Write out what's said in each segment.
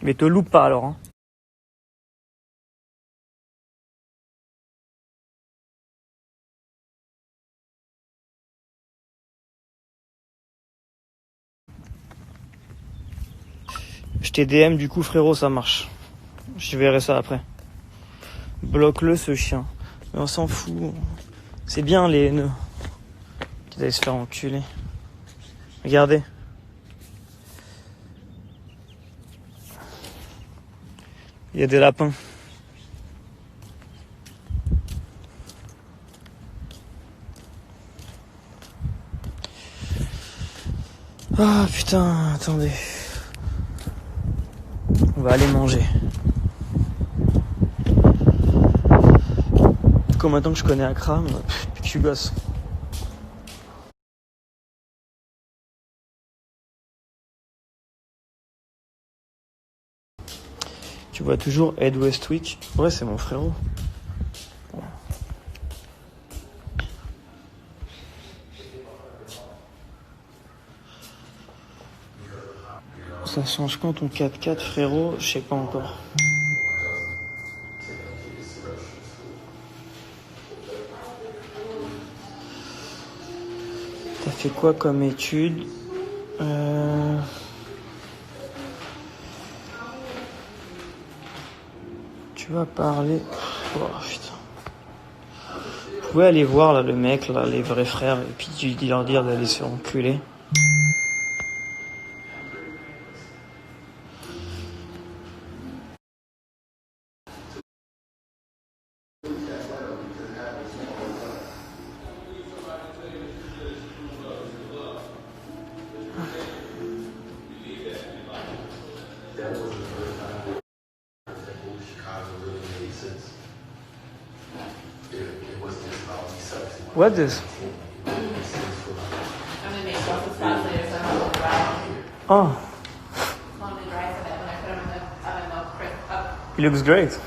Mais te loupe pas alors. Hein. Je t'ai DM du coup frérot, ça marche. Je verrai ça après. Bloque-le ce chien. Mais on s'en fout. C'est bien les haineux. Qu'ils aillent se faire enculer. Regardez. Il y a des lapins. Ah putain, attendez. On va aller manger. Comme maintenant que je connais Accra, depuis que je suis gosse. Tu vois toujours Ed Westwick. Ouais, c'est mon frérot. Ça change quand ton 4x4 frérot? Je sais pas encore. T'as fait quoi comme étude? Tu vas parler... Oh putain. Vous pouvez aller voir là le mec, là, les vrais frères, et puis leur dire d'aller se faire enculer. What is? Oh. He looks great.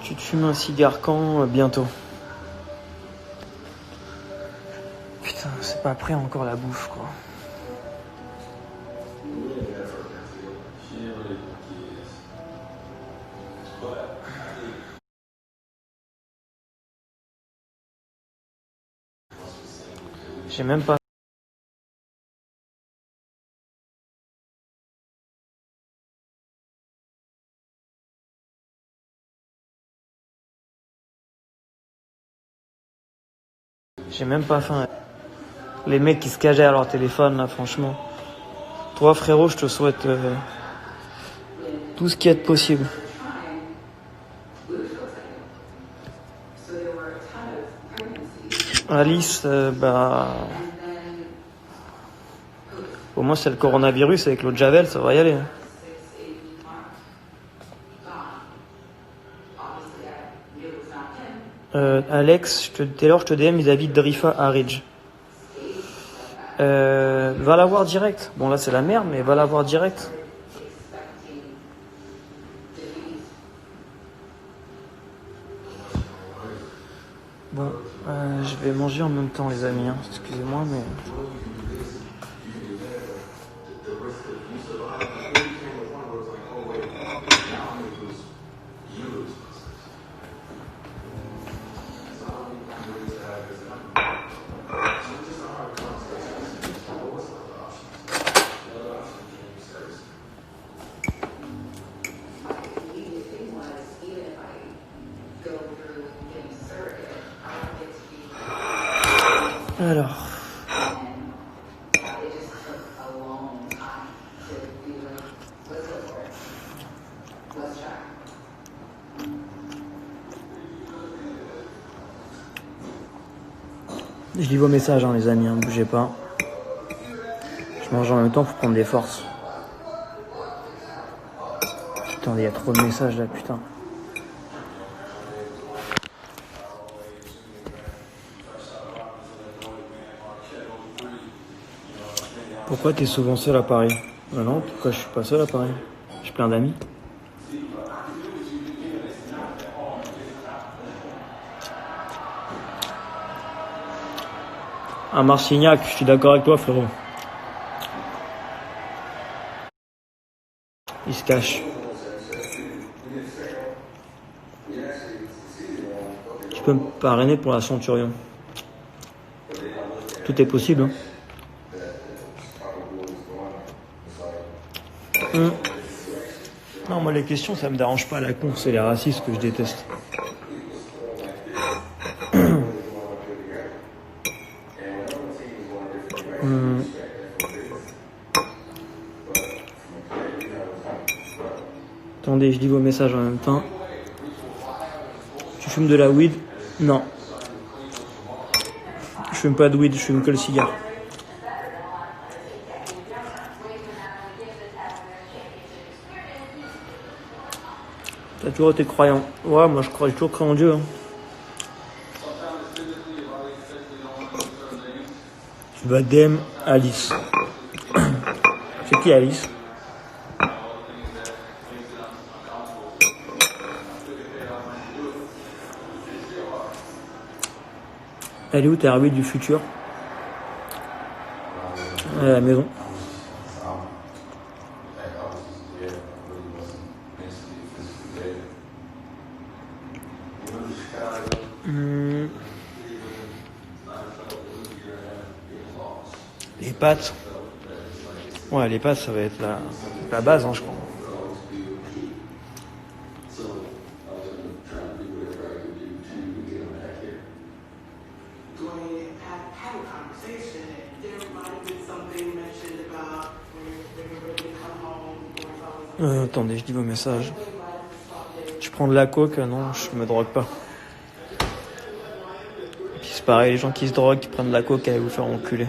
Tu te fumes un cigare quand bientôt? Putain, c'est pas prêt encore la bouffe quoi. J'ai même pas. J'ai même pas faim. Les mecs qui se cachaient à leur téléphone là, franchement. Toi frérot, je te souhaite tout ce qui est possible. Alice, au moins c'est le coronavirus avec l'eau de Javel, ça va y aller. Alex, tout à l'heure je te DM vis-à-vis de Drifa Harridge. Va la voir direct. Bon là c'est la merde, mais va la voir direct. Bon, je vais manger en même temps les amis, hein. Excusez-moi mais... Alors... Je lis vos messages hein, les amis, hein, bougez pas. Je mange en même temps pour prendre des forces. Putain, il y a trop de messages là, putain. Pourquoi t'es souvent seul à Paris? Non, pourquoi je suis pas seul à Paris? J'ai plein d'amis. Un Marcignac, je suis d'accord avec toi, frérot. Il se cache. Tu peux me parrainer pour la Centurion. Tout est possible. Hein. Non, moi les questions, ça me dérange pas. La con, c'est les racistes que je déteste. Attendez, je lis vos messages en même temps. Tu fumes de la weed? Non. Je fume pas de weed, je fume que le cigare. T'as toujours été croyant? Ouais, moi j'ai toujours cru en Dieu. Hein. Tu vas DM Alice. C'est qui Alice? Elle est où ta Herbie du futur? Elle est à la maison. Les pâtes. Ouais, les pâtes, ça va être la base, hein, je crois. Attendez, je dis vos messages. Je prends de la coke, non, je me drogue pas. Et puis c'est pareil, les gens qui se droguent, qui prennent de la coke, allez vous faire enculer.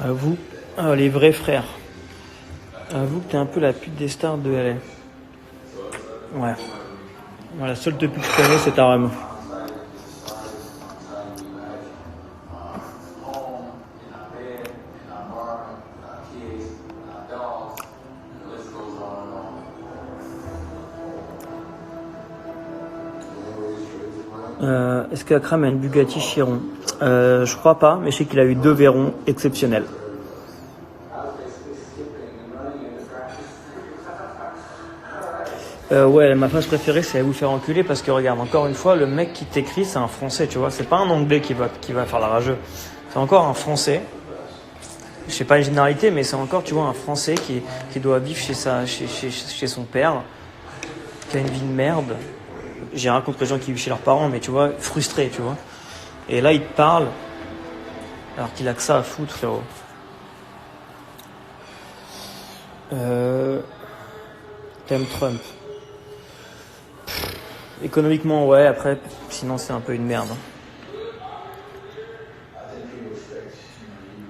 Avoue, les vrais frères. Avoue que t'es un peu la pute des stars de LA. Ouais. Moi, la seule depuis que je connais, c'est ta rame. Est-ce qu'Akram a une Bugatti Chiron? Je crois pas, mais je sais qu'il a eu 2 Veyron exceptionnels. Ouais, ma phrase préférée, c'est à vous faire enculer parce que regarde, encore une fois, le mec qui t'écrit, c'est un Français, tu vois. C'est pas un Anglais qui va faire la rageux. C'est encore un Français. Je sais pas les généralités, mais c'est encore, tu vois, un Français qui doit vivre chez son père, qui a une vie de merde. J'ai rencontré des gens qui vivent chez leurs parents, mais tu vois, frustrés, tu vois. Et là, il te parle, alors qu'il a que ça à foutre, frérot. T'aimes Trump? Économiquement, ouais, après, sinon c'est un peu une merde.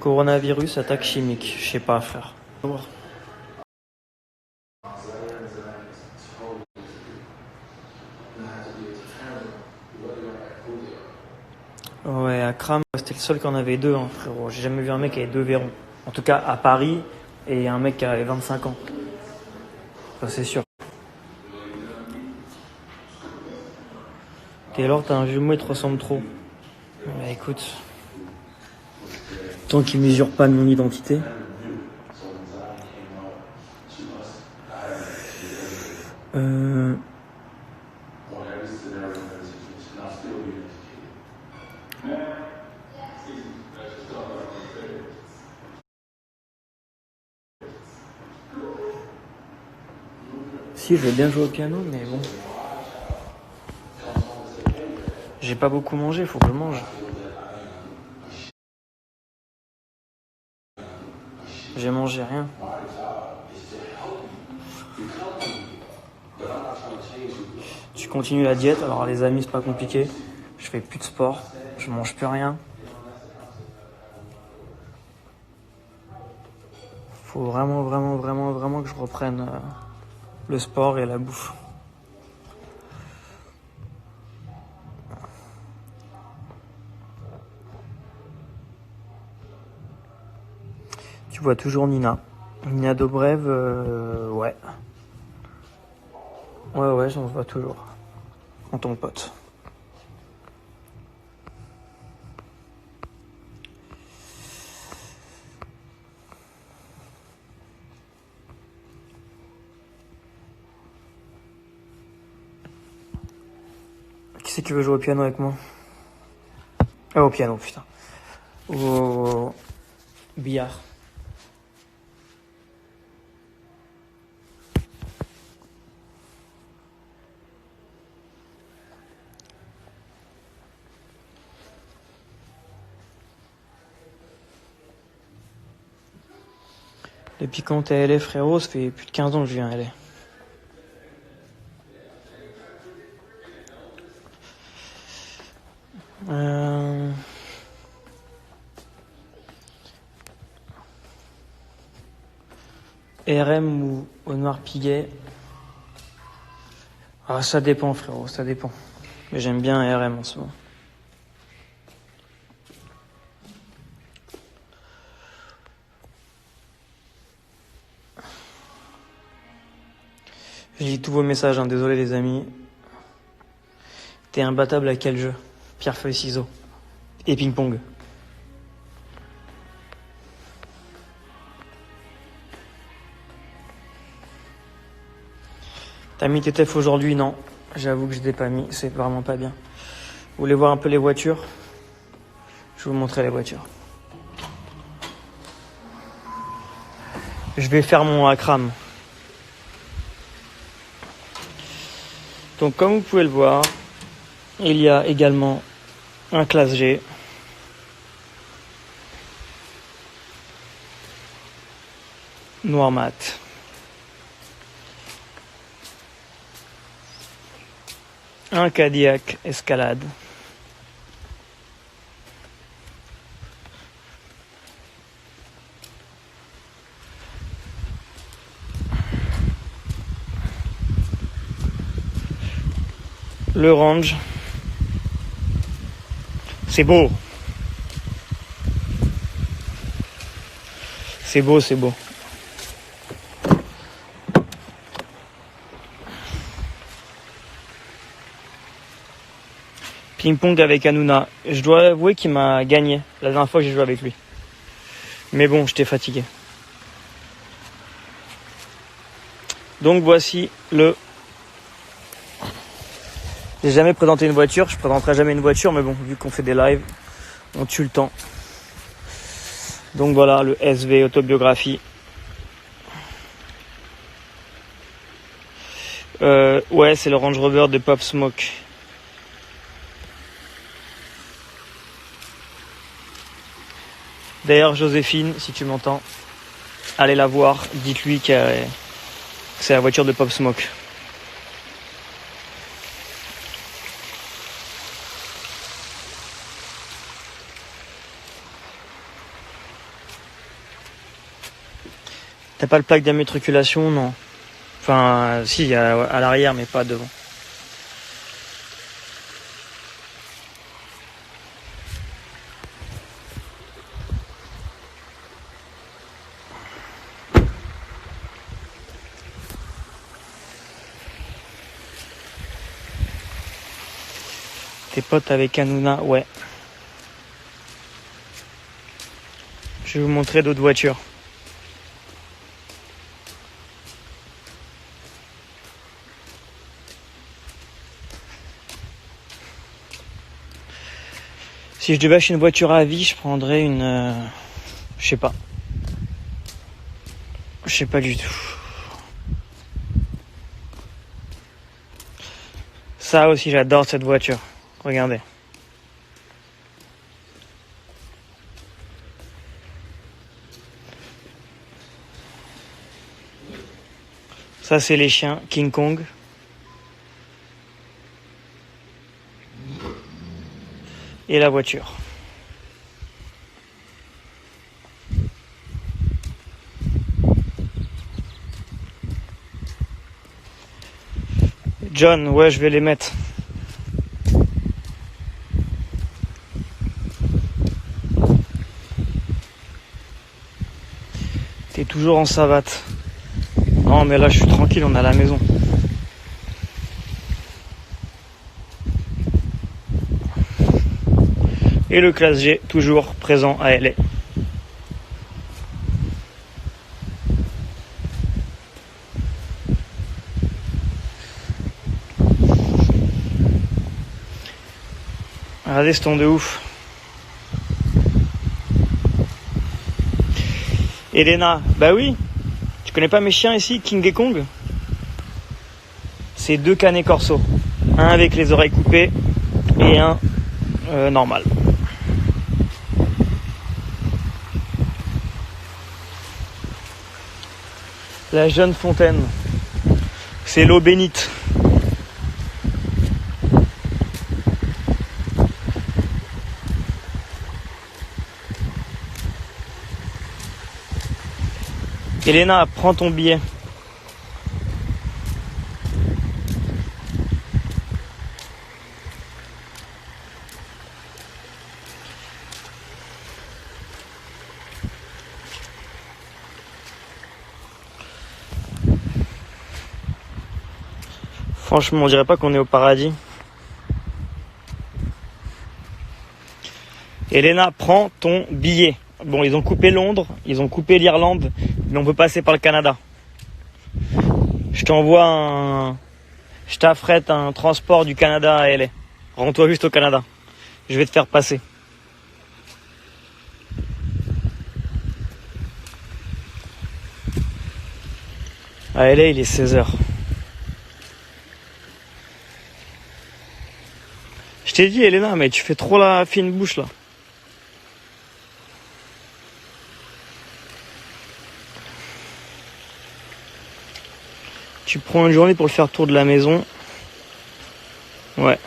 Coronavirus, attaque chimique. Je sais pas, frère. Ouais, Akram, c'était le seul qui en avait 2, hein, frérot. J'ai jamais vu un mec qui avait 2 Veyron. En tout cas, à Paris, et un mec qui avait 25 ans. Ça, c'est sûr. Taylor, t'as un jumeau, il te ressemble trop. Bah écoute, tant qu'il mesure pas de mon identité. Si, je vais bien jouer au piano, mais bon. J'ai pas beaucoup mangé, faut que je mange. J'ai mangé rien. Tu continues la diète, alors les amis, c'est pas compliqué. Je fais plus de sport, je mange plus rien. Faut vraiment que je reprenne le sport et la bouffe. vois toujours Nina. Nina Dobrev, ouais. Ouais, j'en vois toujours. En ton pote. Qui c'est qui veut jouer au piano avec moi? Au piano, putain. Au billard. Depuis quand t'es à LA, frérot? Ça fait plus de 15 ans que je viens à LA. RM ou au Noir Piguet? Ah, ça dépend, frérot, ça dépend. Mais j'aime bien RM en ce moment. J'ai dit tous vos messages, hein, désolé les amis. T'es imbattable à quel jeu? Pierre, feuille, ciseaux. Et ping-pong. T'as mis TTF aujourd'hui? Non. J'avoue que je l'ai pas mis, c'est vraiment pas bien. Vous voulez voir un peu les voitures? Je vais vous montrer les voitures. Je vais faire mon Akram. Donc comme vous pouvez le voir, il y a également un classe G. Noir mat. Un Cadillac Escalade. Le Range. C'est beau. C'est beau, c'est beau. Ping-pong avec Hanouna. Je dois avouer qu'il m'a gagné la dernière fois que j'ai joué avec lui. Mais bon, j'étais fatigué. Donc voici le... J'ai jamais présenté une voiture, je présenterai jamais une voiture, mais bon, vu qu'on fait des lives, on tue le temps. Donc voilà, le SV autobiographie. Ouais, c'est le Range Rover de Pop Smoke. D'ailleurs, Joséphine, si tu m'entends, allez la voir, dites-lui que c'est la voiture de Pop Smoke. T'as pas le plaque d'immatriculation? Non. Enfin, si, à l'arrière, mais pas devant. T'es potes avec Hanouna? Ouais. Je vais vous montrer d'autres voitures. Si je devais acheter une voiture à vie, je prendrais une... je sais pas. Je sais pas du tout. Ça aussi, j'adore cette voiture. Regardez. Ça, c'est les chiens King Kong. Et la voiture. John, ouais, je vais les mettre. T'es toujours en savate. Non mais là je suis tranquille, on est à la maison. Et le classe G, toujours présent à LA. Regardez ce ton de ouf. Elena, bah oui. Tu connais pas mes chiens ici, King et Kong? C'est 2 canets corso. Un avec les oreilles coupées et un normal. La jeune fontaine. C'est l'eau bénite. Elena, prends ton billet. Franchement, on dirait pas qu'on est au paradis. Elena, prends ton billet. Bon, ils ont coupé Londres, ils ont coupé l'Irlande, mais on peut passer par le Canada. Je t'affrète un transport du Canada à LA. Rends-toi juste au Canada. Je vais te faire passer. À LA, il est 16h. Je t'ai dit, Elena, mais tu fais trop la fine bouche là. Tu prends une journée pour le faire tour de la maison. Ouais.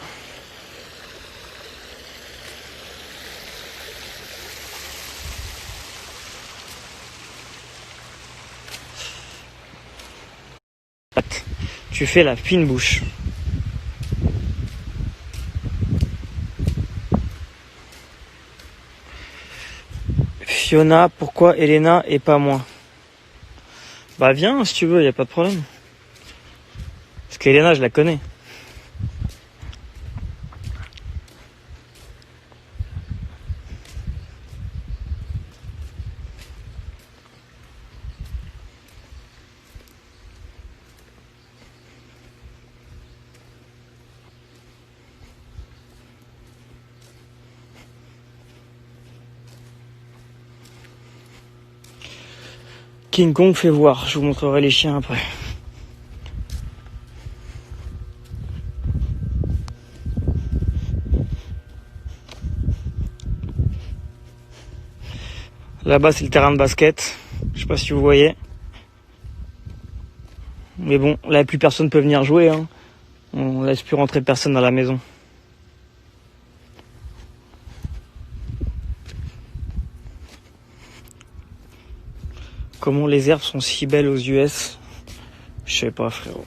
Tu fais la fine bouche. Fiona, pourquoi Elena et pas moi? Bah viens si tu veux, y a pas de problème. Parce qu'Elena, je la connais. King Kong, fais voir, je vous montrerai les chiens après. Là-bas, c'est le terrain de basket. Je sais pas si vous voyez. Mais bon, là, plus personne peut venir jouer. Hein. On laisse plus rentrer personne dans la maison. Comment les herbes sont si belles aux US? Je sais pas, frérot.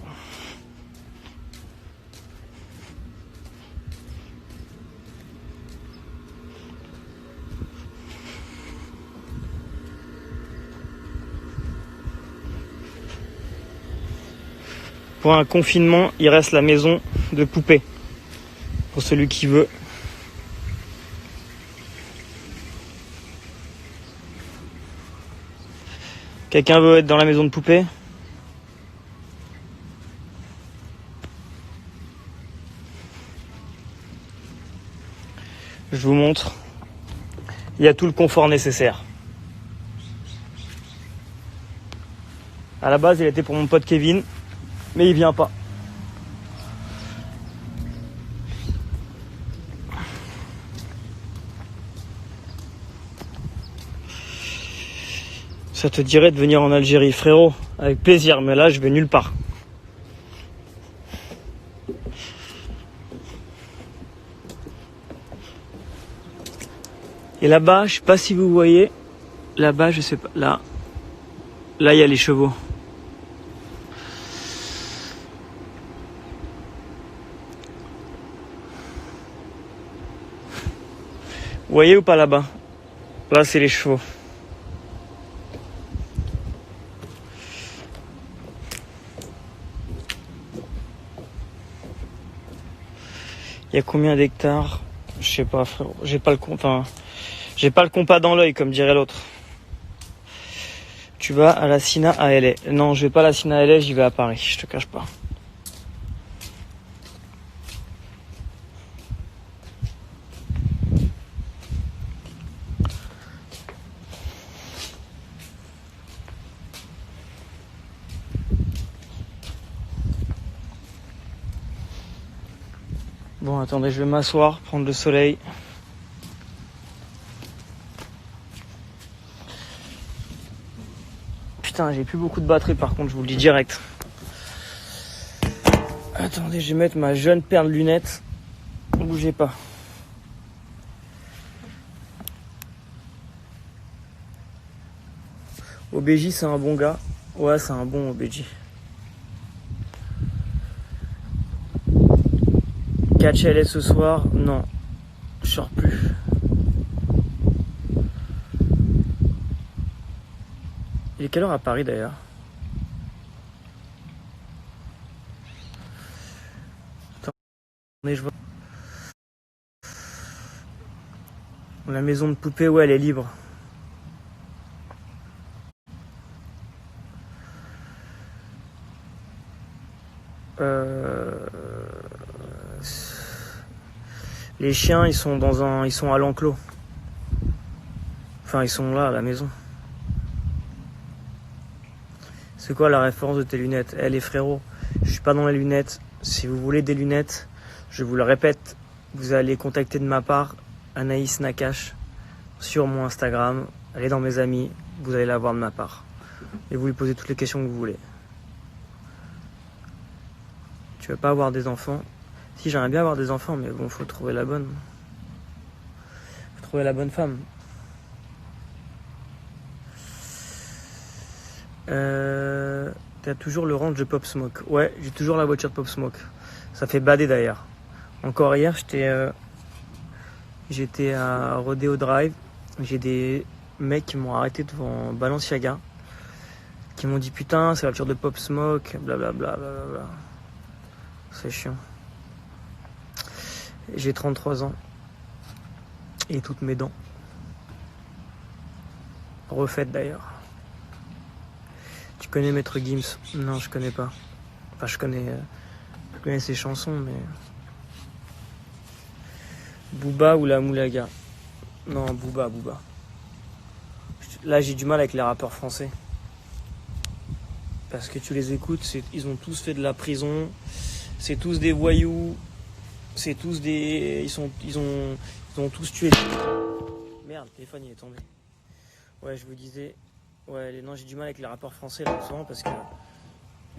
Pour un confinement, il reste la maison de poupée. Pour celui qui veut. Quelqu'un veut être dans la maison de poupée? Je vous montre. Il y a tout le confort nécessaire. À la base, il était pour mon pote Kevin, mais il vient pas. Ça te dirait de venir en Algérie, frérot? Avec plaisir, mais là, je vais nulle part. Et là-bas, je sais pas si vous voyez, là-bas, je sais pas, là, il y a les chevaux. Vous voyez ou pas là-bas? Là, c'est les chevaux. Il y a combien d'hectares? Je sais pas, frérot. J'ai pas le compte. Enfin, j'ai pas le compas dans l'œil, comme dirait l'autre. Tu vas à la Sina à LA. Non, je vais pas à la Sina à LA, j'y vais à Paris. Je te cache pas. Bon, attendez, je vais m'asseoir, prendre le soleil. Putain, j'ai plus beaucoup de batterie par contre, je vous le dis direct. Attendez, je vais mettre ma jeune paire de lunettes. Bougez pas. OBJ, c'est un bon gars. Ouais, c'est un bon OBJ. Catch LS ce soir? Non, je sors plus. Il est quelle heure à Paris d'ailleurs? Attendez, je vois. La maison de poupée, ouais, elle est libre. Les chiens, ils sont à l'enclos. Enfin, ils sont là, à la maison. C'est quoi la référence de tes lunettes? Eh les frérots, je suis pas dans les lunettes. Si vous voulez des lunettes, je vous le répète, vous allez contacter de ma part Anaïs Nakache sur mon Instagram. Allez dans mes amis, vous allez la voir de ma part. Et vous lui posez toutes les questions que vous voulez. Tu veux pas avoir des enfants? Si, j'aimerais bien avoir des enfants, mais bon, faut trouver la bonne. Faut trouver la bonne femme. T'as toujours le range de Pop Smoke? Ouais, j'ai toujours la voiture de Pop Smoke. Ça fait bader d'ailleurs. Encore hier, j'étais à Rodeo Drive. J'ai des mecs qui m'ont arrêté devant Balenciaga, qui m'ont dit putain, c'est la voiture de Pop Smoke, blablabla. Bla. C'est chiant. J'ai 33 ans. Et toutes mes dents. Refaites d'ailleurs. Tu connais Maître Gims? Non, je connais pas. Enfin, je connais ses chansons, mais... Booba ou la Moulaga? Non, Booba. Là, j'ai du mal avec les rappeurs français. Parce que tu les écoutes, ils ont tous fait de la prison. C'est tous des voyous. C'est tous des... Ils ont tous tué. Merde, le téléphone il est tombé. Ouais, je vous disais... Ouais, non, j'ai du mal avec les rappeurs français là, souvent, parce que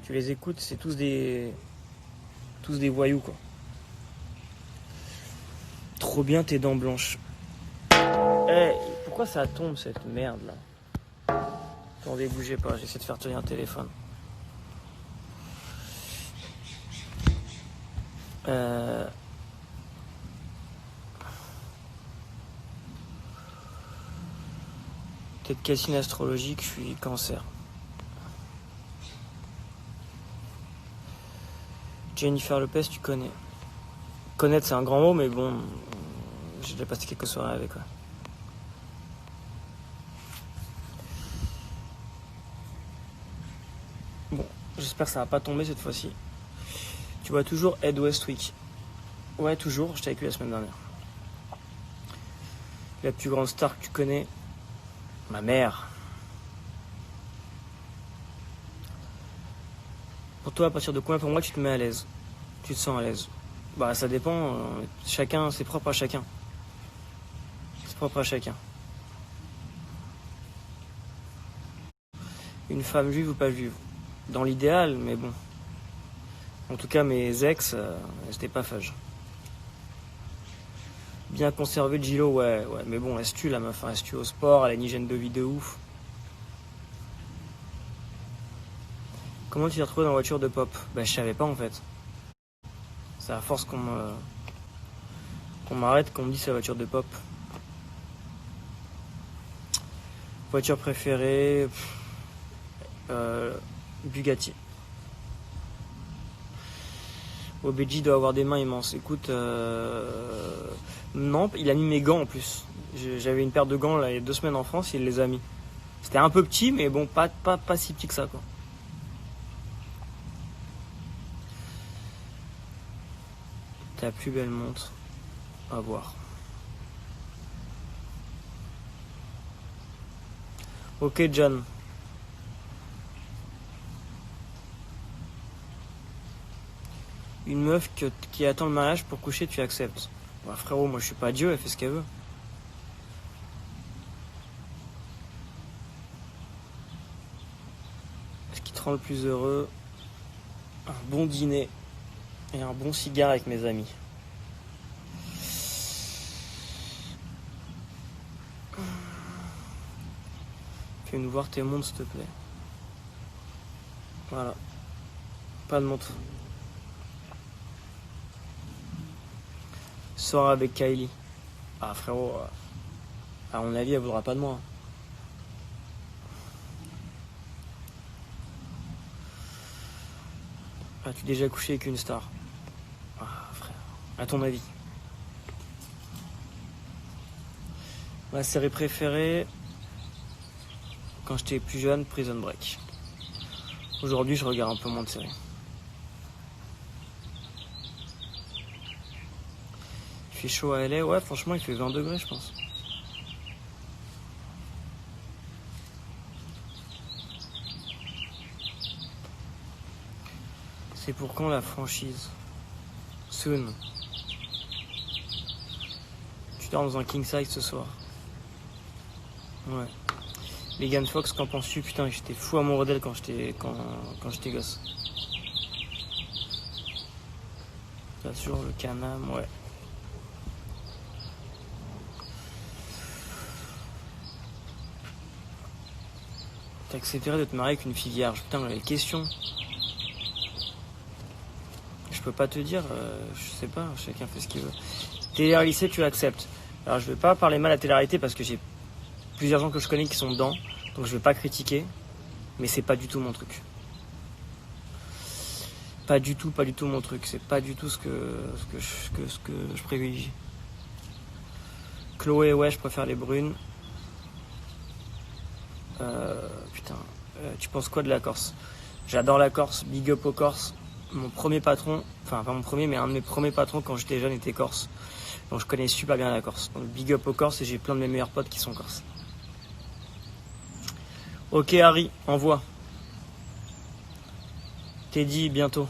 tu les écoutes, c'est tous des voyous quoi. Trop bien tes dents blanches. Eh, pourquoi ça tombe cette merde là? Attendez, bougez pas, j'essaie de faire tourner un téléphone. T'es de quel signe astrologique? Je suis Cancer. Jennifer Lopez, tu connais? Connaître, c'est un grand mot, mais bon, j'ai déjà passé quelques soirées avec. Ouais. Bon, j'espère que ça va pas tomber cette fois-ci. Tu vois toujours Ed Westwick? Ouais, toujours, j'étais avec lui la semaine dernière. La plus grande star que tu connais? Ma mère. Pour toi, à partir de combien pour moi tu te mets à l'aise? Tu te sens à l'aise? Bah ça dépend, chacun, c'est propre à chacun. C'est propre à chacun. Une femme juive ou pas juive? Dans l'idéal, mais bon. En tout cas, mes ex, c'était pas fage. Bien conservé Gilo, ouais, mais bon, elle se tue la meuf, elle se tue au sport, elle a une hygiène de vie de ouf. Comment tu t'es retrouvé dans la voiture de Pop? Bah je savais pas en fait. C'est à force qu'on m'arrête, qu'on me dit c'est la voiture de Pop. Voiture préférée, Bugatti. OBJ doit avoir des mains immenses. Écoute, non, il a mis mes gants en plus. J'avais une paire de gants là, il y a 2 semaines en France, il les a mis. C'était un peu petit, mais bon, pas si petit que ça, quoi. Ta plus belle montre à voir. Ok, John. Une meuf qui attend le mariage pour coucher, tu acceptes. Bah, frérot, moi je suis pas Dieu, elle fait ce qu'elle veut. Ce qui te rend le plus heureux, un bon dîner et un bon cigare avec mes amis. Fais-nous voir tes montres, s'il te plaît. Voilà. Pas de montre. Sors avec Kylie. Ah frérot, à mon avis, elle voudra pas de moi. As-tu déjà couché avec une star? Ah frère, à ton avis? Ma série préférée, quand j'étais plus jeune, Prison Break. Aujourd'hui, je regarde un peu moins de séries. Il fait chaud à LA, ouais, franchement, il fait 20 degrés, je pense. C'est pour quand la franchise? Soon. Tu dors dans un king size ce soir. Ouais. Megan Fox, qu'en penses-tu? Putain, j'étais fou amoureux d'elle quand j'étais gosse. T'as toujours le Canam, ouais. T'accepterais de te marier avec une fille vierge? Putain, les questions. Je peux pas te dire, je sais pas, chacun fait ce qu'il veut. Télé-réalité, tu acceptes. Alors je vais pas parler mal à télé-réalité parce que j'ai plusieurs gens que je connais qui sont dedans, donc je vais pas critiquer, mais c'est pas du tout mon truc. Pas du tout mon truc, c'est pas du tout ce que je privilégie. Chloé, ouais, je préfère les brunes. Putain, tu penses quoi de la Corse? J'adore la Corse, big up aux Corse. Mon premier patron, enfin pas mon premier, mais un de mes premiers patrons quand j'étais jeune était corse. Donc je connais super bien la Corse. Donc big up aux Corse et j'ai plein de mes meilleurs potes qui sont corses. Ok Harry, envoie. Teddy, bientôt.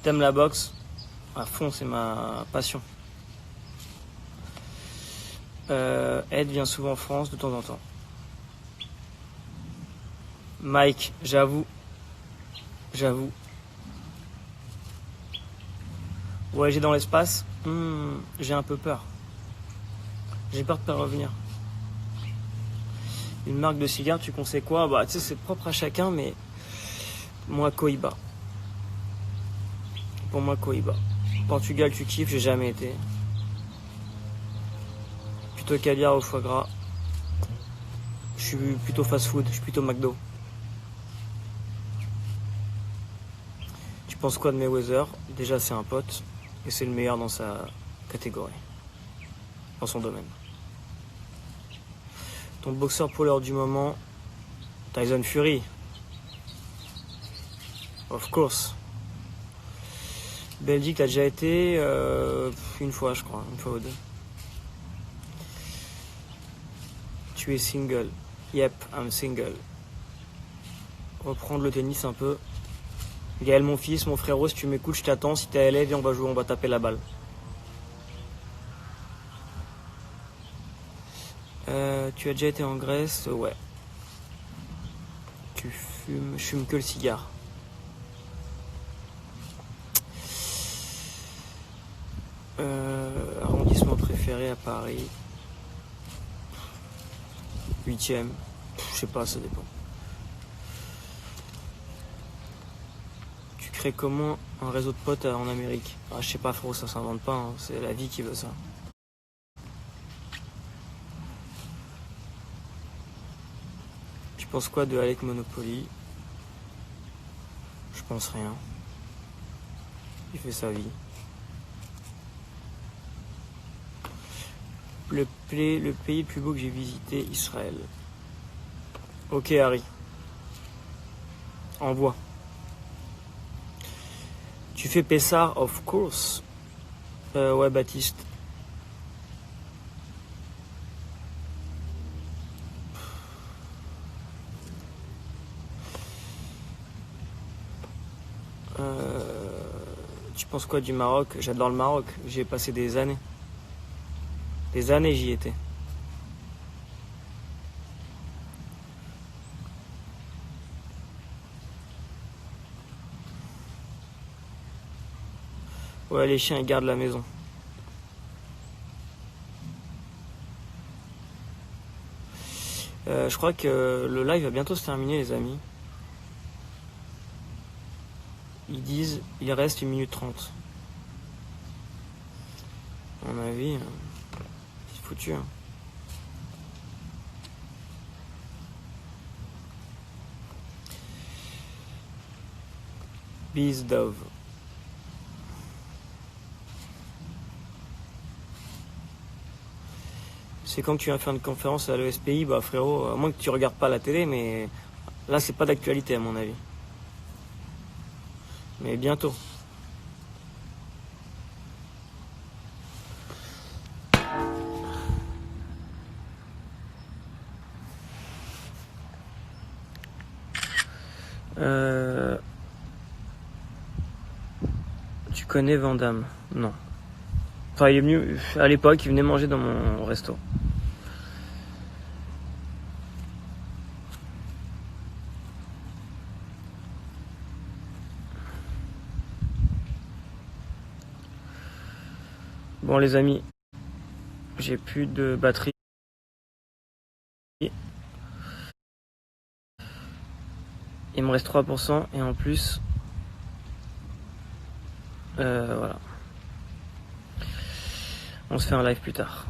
T'aimes la boxe? À fond, c'est ma passion. Ed vient souvent en France de temps en temps. Mike, j'avoue. Voyager dans l'espace, j'ai un peu peur. J'ai peur de pas revenir. Une marque de cigares, tu conseilles quoi? Bah, tu sais, c'est propre à chacun, mais moi, Cohiba. Pour moi, Cohiba. Portugal, tu kiffes, j'ai jamais été. Plutôt caviar au foie gras. Je suis plutôt fast-food, je suis plutôt McDo. Tu penses quoi de Mayweather? Déjà, c'est un pote. Et c'est le meilleur dans sa catégorie. Dans son domaine. Ton boxeur pour l'heure du moment, Tyson Fury. Of course. Belgique, t'as déjà été une fois, je crois. Une fois ou deux. Tu es single. Yep, I'm single. Reprendre le tennis un peu. Gaël, mon fils, mon frérot, si tu m'écoutes, je t'attends. Si t'es à LA, viens, on va jouer, on va taper la balle. Tu as déjà été en Grèce? Ouais. Tu fumes? Je fume que le cigare. Arrondissement préféré à Paris? 8e. Je sais pas, ça dépend. Tu crées comment un réseau de potes en Amérique? Ah, je sais pas, frérot, ça s'invente pas, hein. C'est la vie qui veut ça. Tu penses quoi de Alec Monopoly? Je pense rien. Il fait sa vie. Le pays le plus beau que j'ai visité, Israël. Ok Harry. Envoie. Tu fais Pessar, of course. Ouais Baptiste. Tu penses quoi du Maroc? J'adore le Maroc. J'y ai passé des années. Des années j'y étais. Ouais, les chiens ils gardent la maison. Je crois que le live va bientôt se terminer les amis. Ils disent il reste 1 minute 30. À mon avis, c'est foutu. Hein. Bees Dove. C'est quand tu viens faire une conférence à l'ESPI, bah frérot, à moins que tu regardes pas la télé, mais là c'est pas d'actualité à mon avis. Mais bientôt. Tu connais Van Damme? Non. Enfin, il est venu à l'époque, il venait manger dans mon resto. Bon les amis, j'ai plus de batterie. Il me reste 3% et en plus, voilà. On se fait un live plus tard.